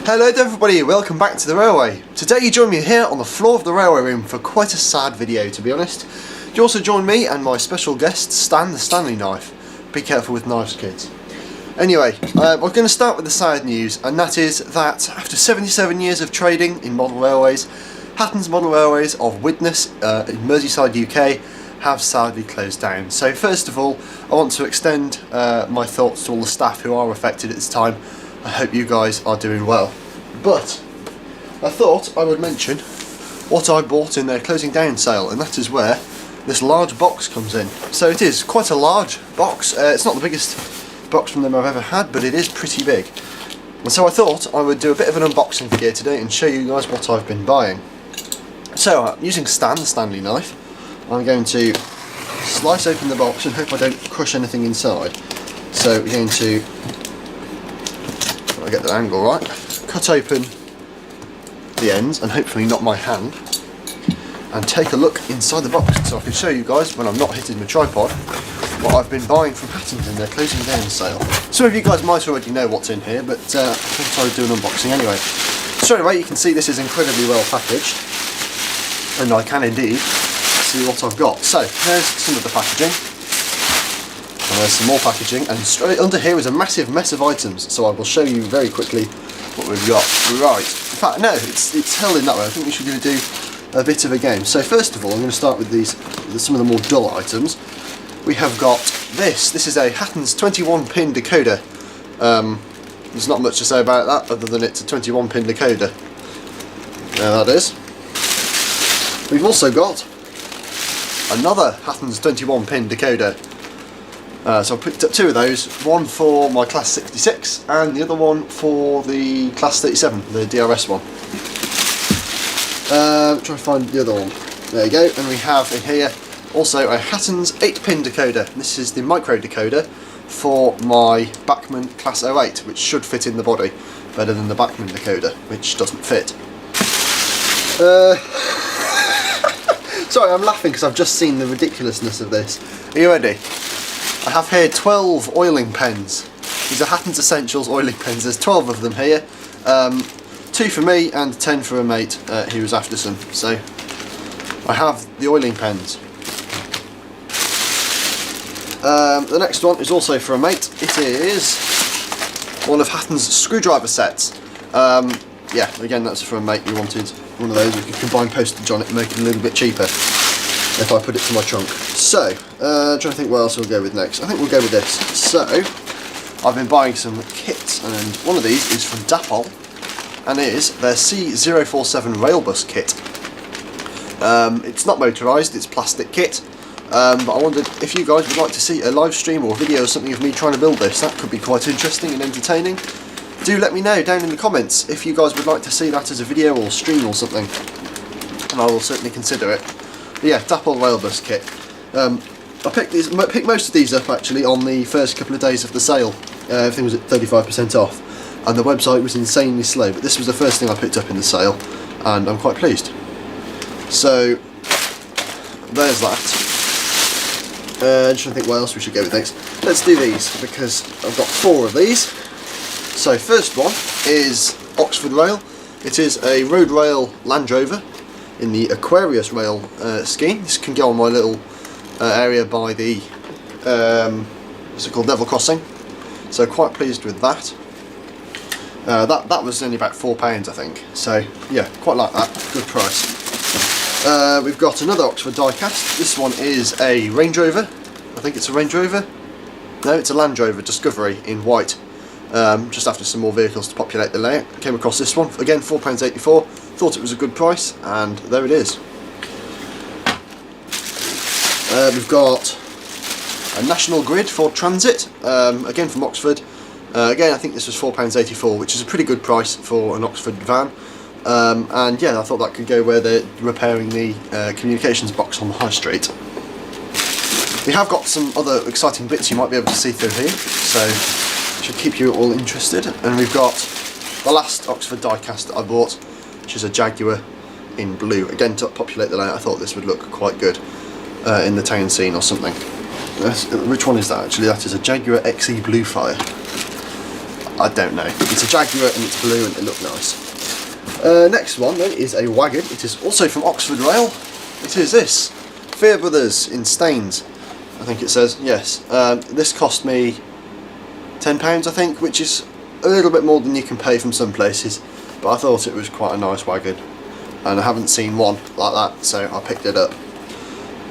Hello to everybody, welcome back to the railway. Today you join me here on the floor of the railway room for quite a sad video, to be honest. You also join me and my special guest Stan the Stanley knife. Be careful with knives, kids. Anyway, we're going to start with the sad news, and that is that after 77 years of trading in model railways, Hatton's Model Railways of Widnes in Merseyside, UK have sadly closed down. So first of all, I want to extend my thoughts to all the staff who are affected at this time. I hope you guys are doing well. But I thought I would mention what I bought in their closing down sale, and that is where this large box comes in. So it is quite a large box. It's not the biggest box from them I've ever had, but it is pretty big. And so I thought I would do a bit of an unboxing video today and show you guys what I've been buying. So using Stan, the Stanley knife, I'm going to slice open the box and hope I don't crush anything inside. So we're going to, I get the angle right, cut open the ends and hopefully not my hand, and take a look inside the box so I can show you guys, when I'm not hitting the tripod, what I've been buying from Hatton's in their closing down sale. Some of you guys might already know what's in here, but I thought I would do an unboxing anyway. Straight away you can see this is incredibly well packaged, and I can indeed see what I've got. So there's some of the packaging. And there's some more packaging, and straight under here is a massive mess of items, so I will show you very quickly what we've got. Right, in fact no, it's held in that way. I think we should do a bit of a game. So first of all I'm going to start with these, some of the more dull items. We have got this is a Hatton's 21 pin decoder. There's not much to say about that other than it's a 21 pin decoder. There that is. We've also got another Hatton's 21 pin decoder. So I picked up two of those, one for my Class 66 and the other one for the Class 37, the DRS one. Try to find the other one. There you go, and we have in here also a Hatton's 8-pin decoder. This is the micro decoder for my Bachmann Class 08, which should fit in the body better than the Bachmann decoder, which doesn't fit. Sorry, I'm laughing because I've just seen the ridiculousness of this. Are you ready? I have here 12 oiling pens. These are Hatton's Essentials oiling pens. There's 12 of them here. 2 for me and 10 for a mate who was after some. So I have the oiling pens. The next one is also for a mate. It is one of Hatton's screwdriver sets. Yeah, again that's for a mate who wanted one of those. We could combine postage on it and make it a little bit cheaper if I put it to my trunk. So, trying to think what else we'll go with next. I think we'll go with this. So, I've been buying some kits, and one of these is from Dapol, and it is their C047 Railbus kit. It's not motorised, it's plastic kit, but I wondered if you guys would like to see a live stream or video or something of me trying to build this. That could be quite interesting and entertaining. Do let me know down in the comments if you guys would like to see that as a video or stream or something, and I will certainly consider it. But yeah, Dapol Railbus kit. I picked most of these up actually on the first couple of days of the sale. Everything was at 35% off, and the website was insanely slow, but this was the first thing I picked up in the sale, and I'm quite pleased. So there's that. Trying to think what else we should go with next. Let's do these, because I've got 4 of these. So first one is Oxford Rail. It is a road rail Land Rover in the Aquarius rail scheme. This can go on my little area by the what's it called, level crossing. So quite pleased with that. That was only about £4 I think. So yeah, quite like that. Good price. We've got another Oxford diecast. This one is a Range Rover. I think it's a Range Rover. No, it's a Land Rover Discovery in white. Just after some more vehicles to populate the layout. I came across this one, again £4.84, thought it was a good price, and there it is. We've got a National Grid for Transit, again from Oxford. Again I think this was £4.84, which is a pretty good price for an Oxford van. And yeah, I thought that could go where they're repairing the communications box on the high street. We have got some other exciting bits you might be able to see through here, so should keep you all interested. And we've got the last Oxford diecast that I bought, which is a Jaguar in blue. Again, to populate the layout, I thought this would look quite good in the town scene or something. Which one is that actually? That is a Jaguar XE Blue Fire. I don't know. It's a Jaguar and it's blue and it looked nice. Next one then is a wagon. It is also from Oxford Rail. It is this, Fear Brothers in Staines, I think it says, yes. This cost me £10 I think, which is a little bit more than you can pay from some places, but I thought it was quite a nice wagon and I haven't seen one like that, so I picked it up.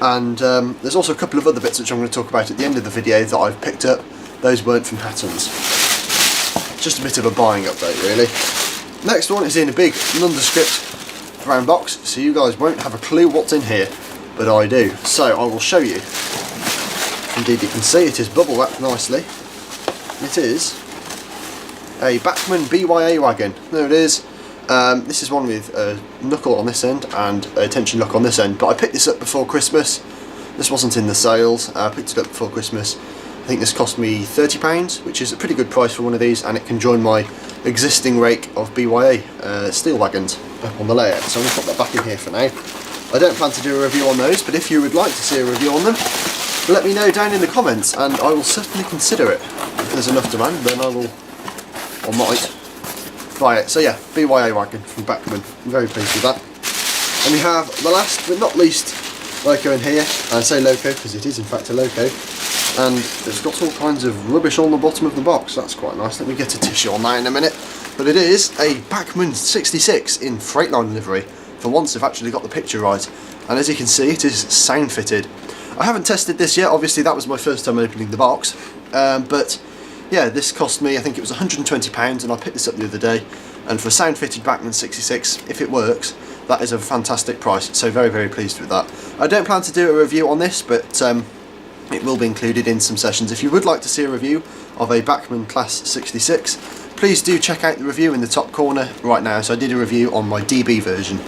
And there's also a couple of other bits which I'm going to talk about at the end of the video that I've picked up. Those weren't from Hatton's. Just a bit of a buying update really. Next one is in a big nondescript brown box, so you guys won't have a clue what's in here, but I do. So I will show you. Indeed you can see it is bubble wrapped nicely. It is a Bachmann BYA wagon. There it is. This is one with a knuckle on this end and a tension lock on this end, but I picked this up before Christmas. This wasn't in the sales. I picked it up before Christmas. I think this cost me £30, which is a pretty good price for one of these, and it can join my existing rake of BYA steel wagons up on the layout. So I'm going to put that back in here for now. I don't plan to do a review on those, but if you would like to see a review on them, let me know down in the comments and I will certainly consider it. If there's enough demand, then I will, or might, buy it. So yeah, BYA wagon from Bachmann. I'm very pleased with that. And we have the last but not least loco in here. I say loco because it is in fact a loco. And it's got all kinds of rubbish on the bottom of the box. That's quite nice. Let me get a tissue on that in a minute. But it is a Bachmann 66 in Freightliner livery. For once I've actually got the picture right. And as you can see, it is sound fitted. I haven't tested this yet. Obviously that was my first time opening the box. But yeah, this cost me, I think it was £120, and I picked this up the other day. And for a sound fitted Bachmann 66, if it works, that is a fantastic price. So very, very pleased with that. I don't plan to do a review on this, but it will be included in some sessions. If you would like to see a review of a Bachmann Class 66, please do check out the review in the top corner right now. So I did a review on my DB version.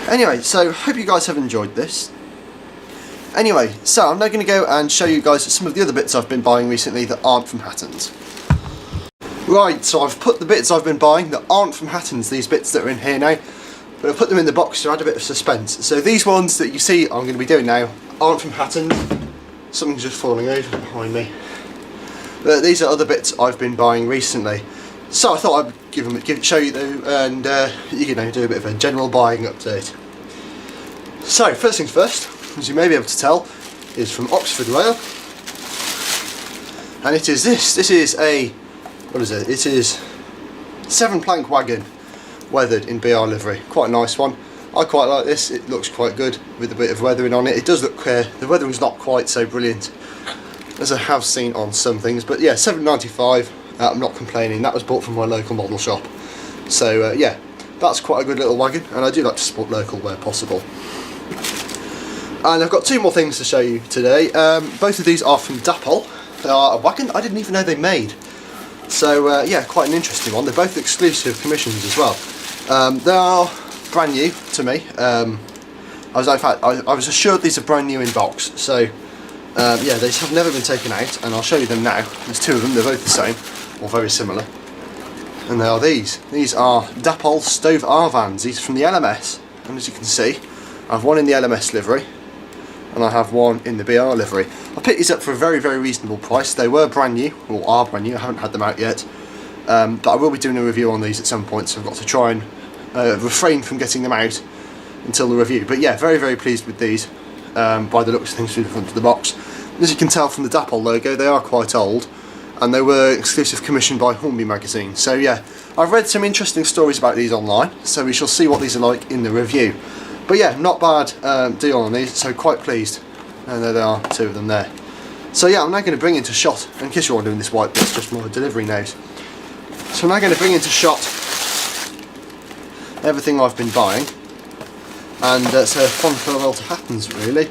Anyway, so hope you guys have enjoyed this. Anyway, so I'm now going to go and show you guys some of the other bits I've been buying recently that aren't from Hatton's. Right, so I've put the bits I've been buying that aren't from Hatton's, these bits that are in here now, but I've put them in the box to add a bit of suspense. So these ones that you see I'm going to be doing now aren't from Hatton's. Something's just falling over behind me. But these are other bits I've been buying recently. So I thought I'd show you them and you know, do a bit of a general buying update. So first things first, as you may be able to tell, is from Oxford Rail. And it is this. This is a, what is it? It is 7-plank wagon, weathered in BR livery. Quite a nice one. I quite like this. It looks quite good with a bit of weathering on it. It does look clear. The weathering's not quite so brilliant as I have seen on some things, but yeah, £7.95. I'm not complaining. That was bought from my local model shop. So yeah, that's quite a good little wagon, and I do like to support local where possible. And I've got two more things to show you today. Both of these are from Dapol. They are a wagon I didn't even know they made. So yeah, quite an interesting one. They're both exclusive commissions as well. They are brand new to me. I was assured these are brand new in box. So yeah, these have never been taken out, and I'll show you them now. There's two of them. They're both the same, or very similar. And they are these. These are Dapol Stove R vans. These are from the LMS, and as you can see, I have one in the LMS livery, and I have one in the BR livery. I picked these up for a very, very reasonable price. They were brand new, or are brand new. I haven't had them out yet, but I will be doing a review on these at some point, so I've got to try and refrain from getting them out until the review. But yeah, very, very pleased with these by the looks of things through the front of the box. As you can tell from the Dapol logo, they are quite old, and they were exclusive commissioned by Hornby magazine. So yeah, I've read some interesting stories about these online, so we shall see what these are like in the review. But yeah, not bad deal on these, so quite pleased. And there they are, two of them there. So yeah, I'm now going to bring into shot, in case you're wondering, this white bit's just my delivery note. So I'm now going to bring into shot everything I've been buying, and it's a fond farewell to Hatton's really,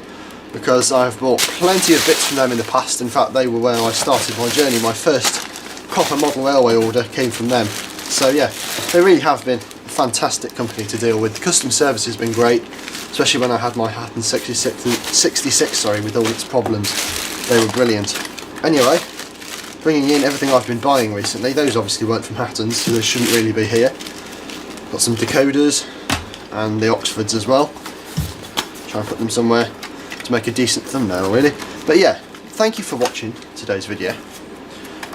because I've bought plenty of bits from them in the past. In fact, they were where I started my journey. My first proper model railway order came from them. So yeah, they really have been a fantastic company to deal with. The customer service has been great, especially when I had my Hatton 66 with all its problems. They were brilliant. Anyway, bringing in everything I've been buying recently. Those obviously weren't from Hatton's, so they shouldn't really be here. Got some decoders and the Oxfords as well. Try and put them somewhere to make a decent thumbnail really. But yeah, thank you for watching today's video.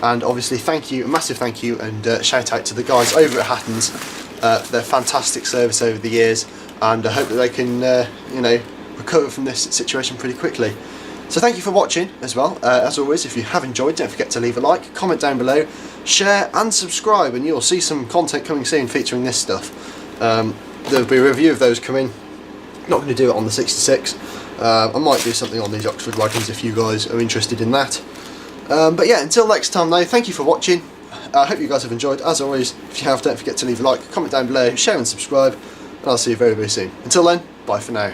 And obviously thank you, a massive thank you, and shout out to the guys over at Hatton's for their fantastic service over the years, and I hope that they can you know, recover from this situation pretty quickly. So thank you for watching as well. As always, if you have enjoyed, don't forget to leave a like, comment down below, share and subscribe, and you'll see some content coming soon featuring this stuff. There'll be a review of those coming. Not going to do it on the 66. I might do something on these Oxford wagons if you guys are interested in that. But yeah, until next time though, thank you for watching. I hope you guys have enjoyed. As always, if you have, don't forget to leave a like, comment down below, share and subscribe, and I'll see you very, very soon. Until then, bye for now.